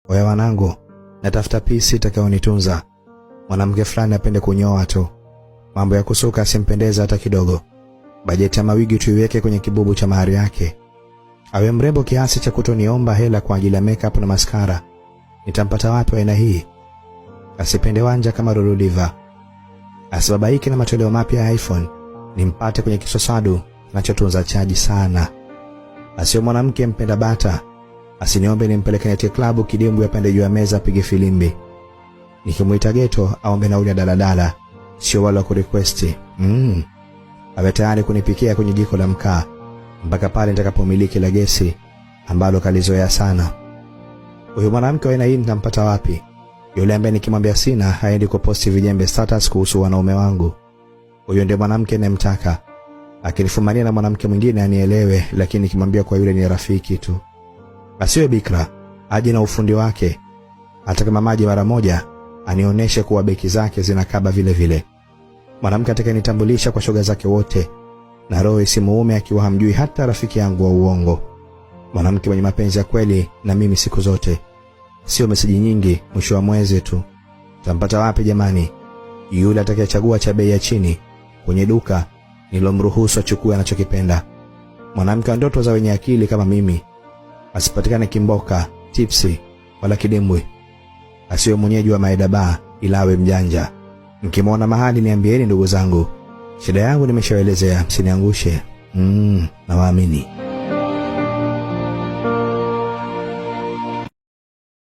Oya wanangu, natafuta pisi itakayonitunza. Mwanamke fulani apende kunyoa tu. Mambo ya kusuka simpendeza hata kidogo. Bajeti ya mawigi tuiweke kwenye kibubu cha mahari yake. Awe mrembo kiasi cha kutoniomba hela kwa ajili ya makeup na mascara. Nitampata wapi aina hii? Asipende wanja kama Luludiva. Asibabaike na matoleo mapya ya iPhone. Nimpate kwenye kisosadu kinachotunza chaji sana. Asiwe mwanamke mpenda bata. Asiniombe nimpeleke neti klabu kidimbwi apande juu ya meza apige filimbi. Nikimuita geto aombe nauli ya daladala, sio wala ku request. Awe tayari kunipikia kwenye jiko la mkaa mpaka pale nitakapomiliki la gesi ambalo kalizoea sana. Huyo mwanamke wa aina hii nitampata wapi? Yule ambaye nikimwambia sina haendi kuposti vijembe status kuhusu wanaume wangu. Huyo ndiye mwanamke ninayemtaka. Akinifumania na mwanamke mwingine anielewe, lakini nikimwambia kwa yule ni rafiki tu. Asiwe bikra, aje na ufundi wake. Hata kama maji mara moja, anionyeshe kuwa beki zake zinakaba vile vile. Mwanamke atakayenitambulisha kwa shoga zake wote, na roho isimuume akiwa hamjui hata rafiki yangu wa uongo. Mwanamke mwenye mapenzi ya kweli na mimi siku zote. Sio meseji nyingi mwisho wa mwezi tu. Tampata wapi jamani? Yule atakayechagua cha bei ya chini kwenye duka nilomruhusu achukue anachokipenda. Mwanamke wa ndoto za wenye akili kama mimi. Asipatikane kimboka, tipsi wala kidimbwi. Asiwe mwenyeji wa maedaba ila awe mjanja. Mkimwona mahali niambieni ndugu zangu. Shida yangu nimeshaelezea, msiniangushe. Na waamini.